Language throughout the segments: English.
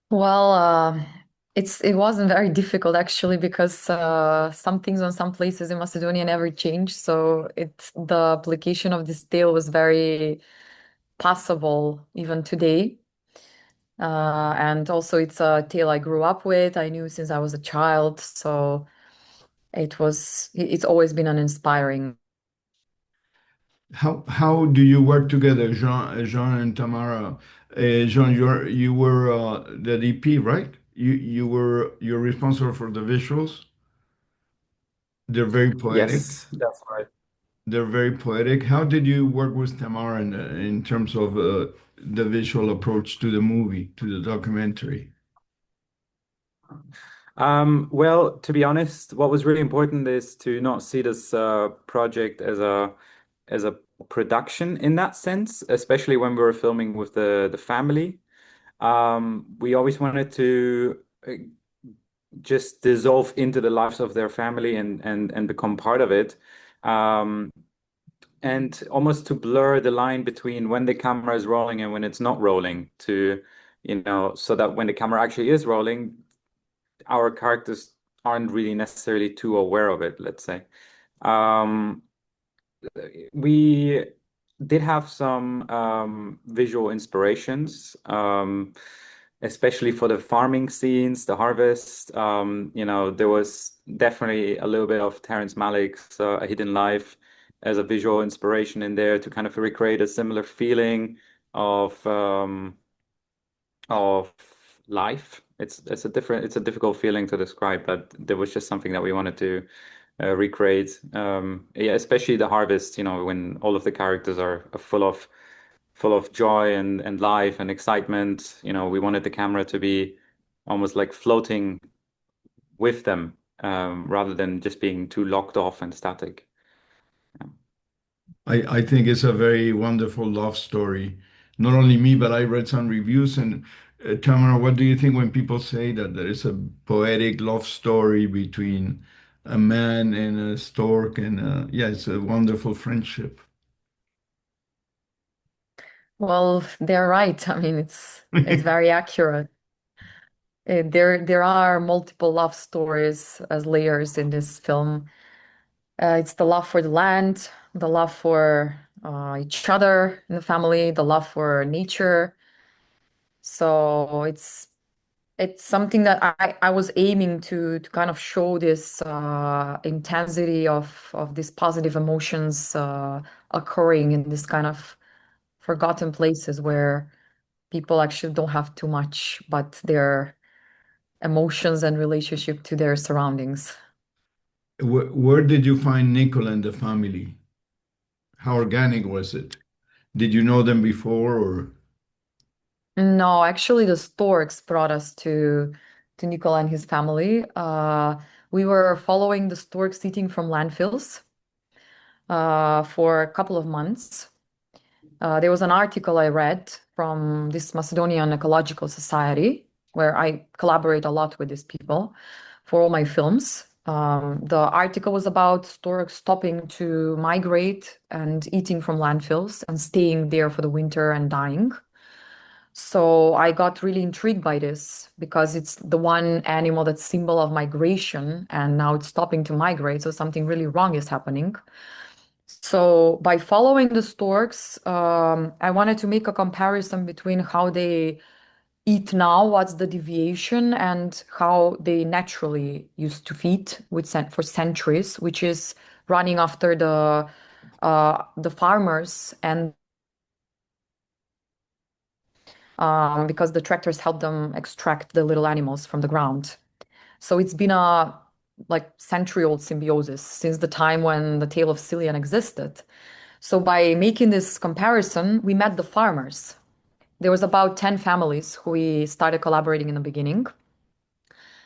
Well, it wasn't very difficult actually because some things on some places in Macedonia never changed. So the application of this tale was very passable even today. And also it's a tale I grew up with. I knew since I was a child. So it's always been an inspiring. How do you work together, Jean and Tamara? Jean, you were the DP, right? You're responsible for the visuals. They're very poetic. Yes, that's right. They're very poetic. How did you work with Tamara in terms of the visual approach to the movie, to the documentary? Well, to be honest, what was really important is to not see this project as a production in that sense, especially when we were filming with the family. We always wanted to just dissolve into the lives of their family and become part of it. Um, and almost to blur the line between when the camera is rolling and when it's not rolling to, so that when the camera actually is rolling, our characters aren't really necessarily too aware of it, let's say. Um, we did have some visual inspirations, especially for the farming scenes, the harvest. There was definitely a little bit of Terrence Malick's A Hidden Life as a visual inspiration in there to kind of recreate a similar feeling of um, of life. It's a difficult feeling to describe, but there was just something that we wanted to recreate. Yeah, especially the harvest, when all of the characters are full of joy and life and excitement. We wanted the camera to be almost like floating with them, rather than just being too locked off and static. Yeah. I think it's a very wonderful love story. Not only me, but I read some reviews. And Tamara, what do you think when people say that there is a poetic love story between a man and a stork? And yeah, it's a wonderful friendship. Well, they're right. I mean, it's very accurate. There are multiple love stories as layers in this film. It's the love for the land, the love for each other in the family, the love for nature. So it's something that I was aiming to kind of show this intensity of these positive emotions occurring in this kind of forgotten places where people actually don't have too much, but their emotions and relationship to their surroundings. Where did you find Nikola and the family? How organic was it? Did you know them before or? No, actually, the storks brought us to Nikola and his family. We were following the storks eating from landfills for a couple of months. There was an article I read from this Macedonian Ecological Society where I collaborate a lot with these people for all my films. The article was about storks stopping to migrate and eating from landfills and staying there for the winter and dying. So I got really intrigued by this because it's the one animal that's symbol of migration and now it's stopping to migrate. So something really wrong is happening. So by following the storks, I wanted to make a comparison between how they eat now, what's the deviation, and how they naturally used to feed for centuries, which is running after the farmers and because the tractors help them extract the little animals from the ground. So it's been a like century-old symbiosis since the time when the tale of Silyan existed. So by making this comparison, we met the farmers. There was about 10 families who we started collaborating in the beginning.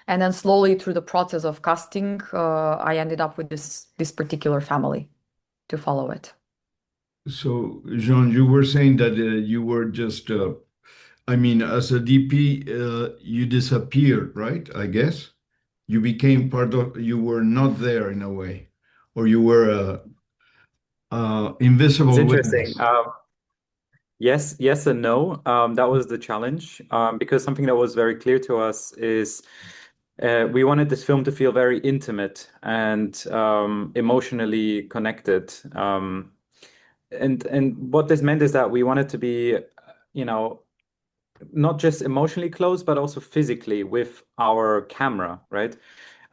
And then slowly through the process of casting, I ended up with this particular family to follow it. So, Jean, you were saying that you were just, I mean, as a DP, you disappeared, right? I guess you became part of, you were not there in a way, or you were a It's invisible interesting. witness. Yes and no. That was the challenge. Because something that was very clear to us is we wanted this film to feel very intimate and emotionally connected. And what this meant is that we wanted to be, you know, not just emotionally close, but also physically with our camera, right?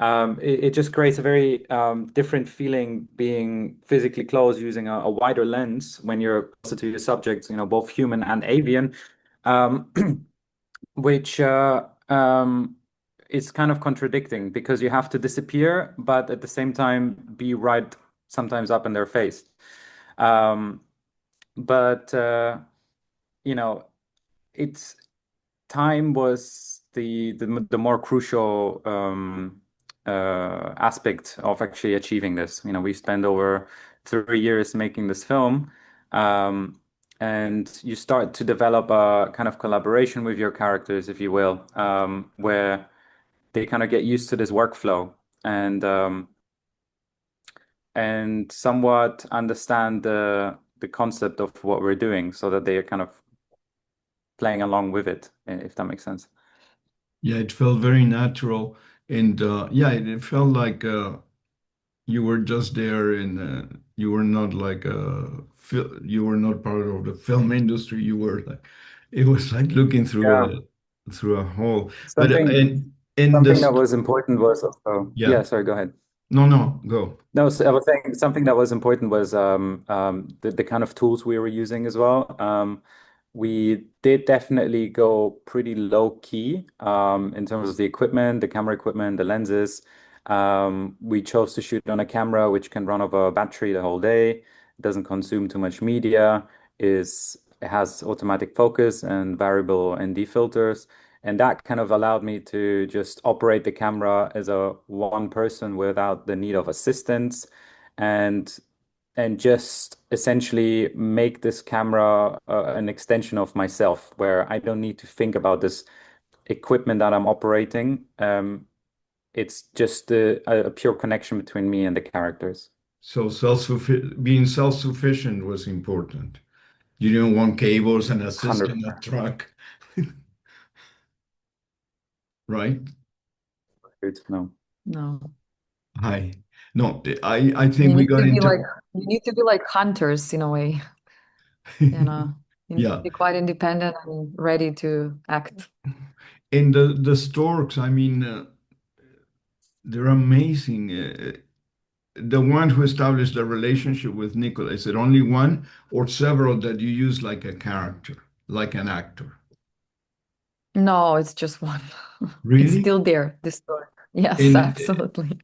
It just creates a very different feeling being physically close using a wider lens when you're closer to your subjects, both human and avian, um, which is kind of contradicting because you have to disappear, but at the same time be right sometimes up in their face. Um, but you know, it's time was the more crucial aspect of actually achieving this. We spent over 3 years making this film, and you start to develop a kind of collaboration with your characters, if you will, where they kind of get used to this workflow and somewhat understand the concept of what we're doing, so that they are kind of playing along with it, if that makes sense. Yeah, it felt very natural, and yeah, it felt like you were just there, and you were not like you were not part of the film industry. You were like, it was like looking Yeah. through a hole. But Something and something that this, was important was also, yeah, yeah, sorry, go ahead. no, go. No, so I was saying something that was important was the kind of tools we were using as well. We did definitely go pretty low key in terms of the equipment, the camera equipment, the lenses. We chose to shoot on a camera which can run over a battery the whole day, doesn't consume too much media, it has automatic focus and variable ND filters. And that kind of allowed me to just operate the camera as a one person without the need of assistance and just essentially make this camera an extension of myself, where I don't need to think about this equipment that I'm operating. It's just a pure connection between me and the characters. So being self-sufficient was important. You didn't want cables and assistant a 100%. truck, right? No. No. Hi. No, I think You we need got to be like into you need to be like hunters in a way, you know. You need to yeah. be quite independent and ready to act. And the storks, I mean, they're amazing. The one who established the relationship with Nikola, is it only one or several that you use like a character, like an actor? No, it's just one. It's Really? still there, this story. Yes, And absolutely.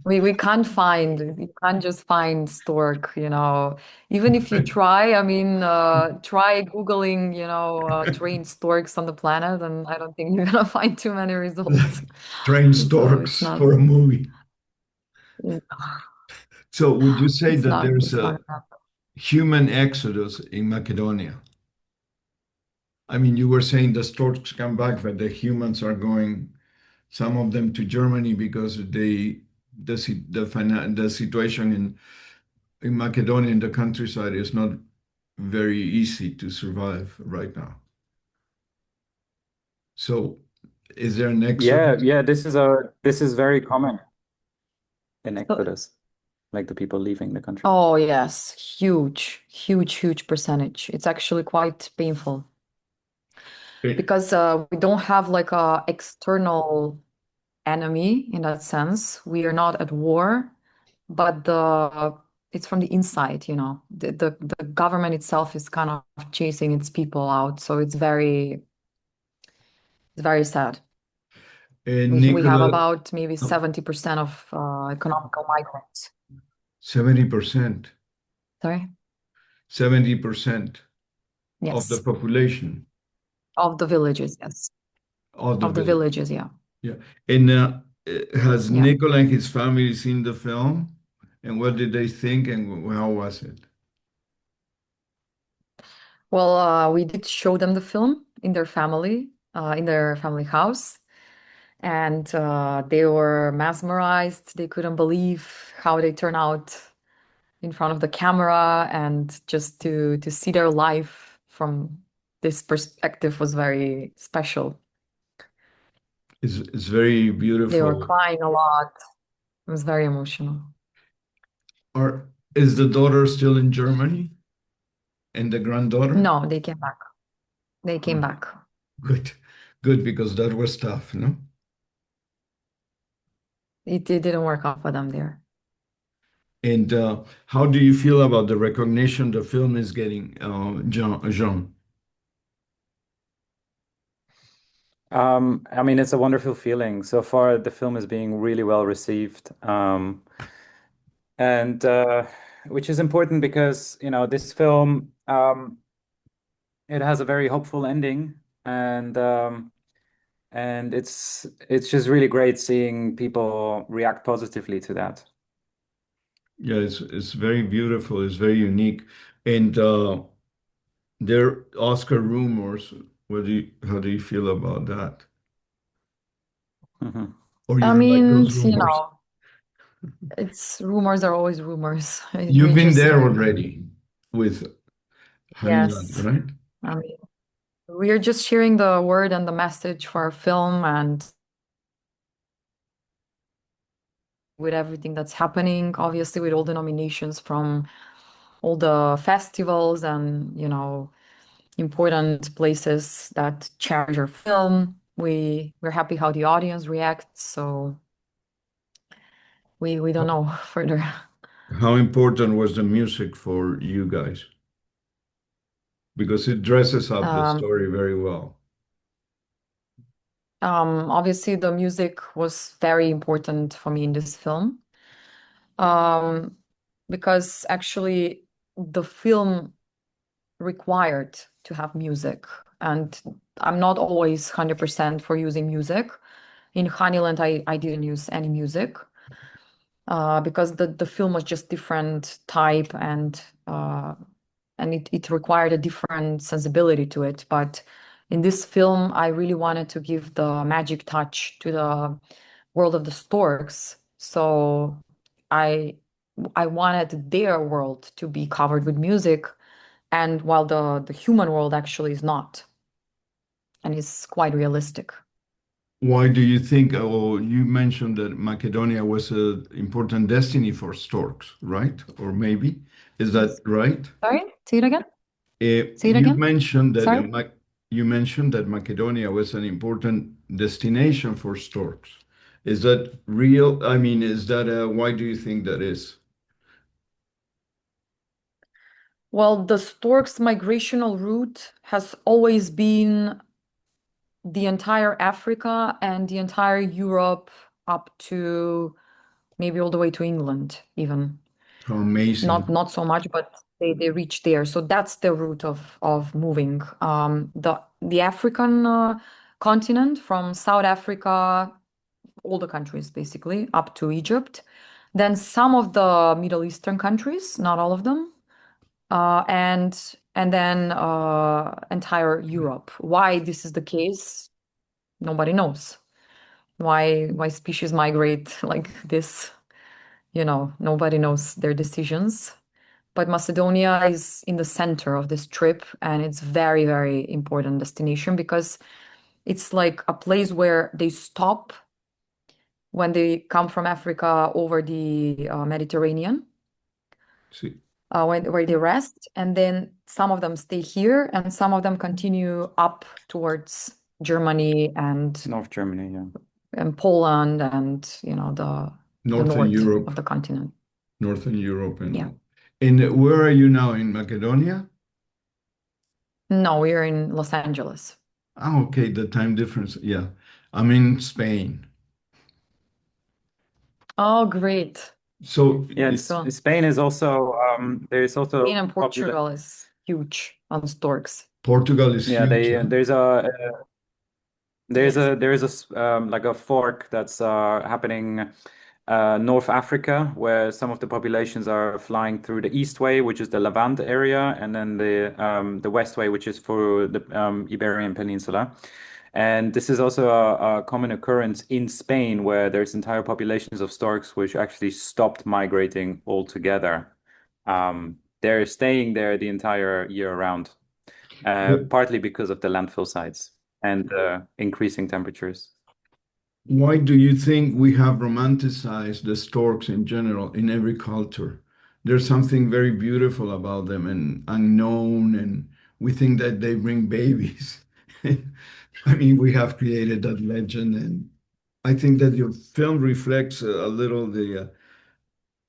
We can't find, you can't just find stork, you know. Even if you try, I mean, try Googling, trained storks on the planet, and I don't think you're gonna find too many results. train So it's storks not, for a movie. yeah, So would you say it's that not, there's it's not a enough. human exodus in Macedonia? I mean, you were saying the storks come back, but the humans are going, some of them to Germany because the situation in Macedonia in the countryside is not very easy to survive right now. So is there an Yeah, exodus? yeah, this is very common in So, Exodus, like the people leaving the country. oh yes, huge, huge, huge percentage. It's actually quite painful Eh, because we don't have like a external enemy in that sense. We are not at war, but the it's from the inside, you know. The government itself is kind of chasing its people out, so it's very sad. We have Nikola, about maybe 70% of economical migrants. 70%, Sorry? 70% of the Yes. population Of the villages, yes. of the Of the village. villages, yeah. Yeah. And has Yeah. Nikola and his family seen the film? And what did they think and how was it? Well, we did show them the film in their family house, and they were mesmerized. They couldn't believe how they turn out. in front of the camera, and just to see their life from this perspective was very special. It's very They were beautiful. crying a lot. It was very emotional. Or is the daughter still in Germany and the granddaughter? No, they came back. They came Oh, back. good, good, because that was tough, no? It didn't work out for them there. And how do you feel about the recognition the film is getting, Jean? I mean, it's a wonderful feeling. So far, the film is being really well received. And which is important because, this film, it has a very hopeful ending, and it's just really great seeing people react positively to that. Yeah, it's very beautiful. It's very unique, and there are Oscar rumors. How do you feel about that? Mhm. Or you I don't like mean, those rumors? it's rumors are always rumors. You've We been just there like, already with Honeyland, yes. right? I mean, we're just sharing the word and the message for our film, and with everything that's happening, obviously with all the nominations from all the festivals and, important places that cherish our film. We're happy how the audience reacts, so we don't know further. How important was the music for you guys? Because it dresses up the Um, story very well. Obviously, the music was very important for me in this film, um, because actually the film required to have music, and I'm not always 100% for using music. In Honeyland, I didn't use any music, because the film was just different type, and it required a different sensibility to it. But in this film, I really wanted to give the magic touch to the world of the storks. So I I wanted their world to be covered with music, and while the human world actually is not, and is quite realistic. Why do you think, oh, you mentioned that Macedonia was an important destiny for storks, right? Or maybe, is that right? Sorry, say it again. Say it You again. mentioned that Sorry. you mentioned that Macedonia was an important destination for storks. Is that real? I mean, is that why do you think that is? Well, the stork's migrational route has always been the entire Africa and the entire Europe, up to maybe all the way to England, even. How Not amazing. not so much, but they reach there. So that's the route of moving. The African continent, from South Africa, all the countries basically, up to Egypt. Then some of the Middle Eastern countries, not all of them, and then entire Europe. Why this is the case, nobody knows. Why species migrate like this? Nobody knows their decisions. But Macedonia is in the center of this trip, and it's very, very important destination because it's like a place where they stop when they come from Africa over the Mediterranean, See, where they rest, and then some of them stay here, and some of them continue up towards Germany and North Germany, yeah. Poland, and the Northern north Europe, of the continent. Northern Europe, Yeah. and where are you now in Macedonia? No, we're in Los Angeles. Ah, okay, the time difference. Yeah, I'm in Spain. Oh, great. So Yeah, and So Spain is also there's Spain also and popular. Portugal is huge on storks. Portugal is Yeah, huge, they huh? Yes. there's like a fork that's happening North Africa, where some of the populations are flying through the East Way, which is the Levant area, and then the West Way, which is for the Iberian Peninsula. And this is also a common occurrence in Spain, where there's entire populations of storks which actually stopped migrating altogether. they're staying there the entire year round, partly because of the landfill sites and increasing temperatures. Why do you think we have romanticized the storks in general in every culture? There's something very beautiful about them and unknown, and we think that they bring babies. I mean, we have created that legend, and I think that your film reflects a little the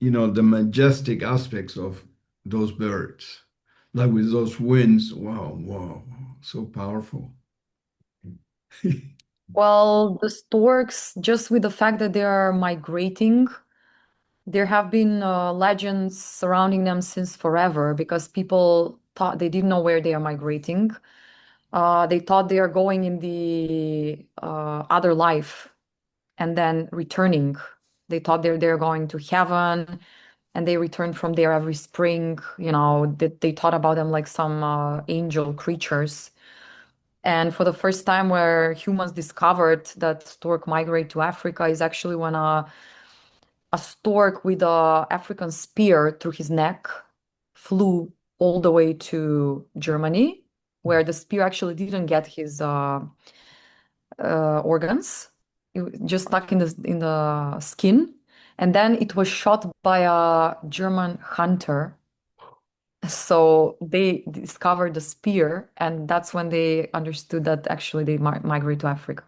majestic aspects of those birds, like with those winds. Wow, wow, so powerful. Well, the storks, just with the fact that they are migrating, there have been legends surrounding them since forever because people thought they didn't know where they are migrating. They thought they are going in the other life and then returning. They thought they're going to heaven and they return from there every spring. They thought about them like some angel creatures. And for the first time, where humans discovered that stork migrate to Africa is actually when a stork with a African spear through his neck flew all the way to Germany, where the spear actually didn't get his organs. It just stuck in the skin, and then it was shot by a German hunter. So they discovered the spear, and that's when they understood that actually they migrate to Africa.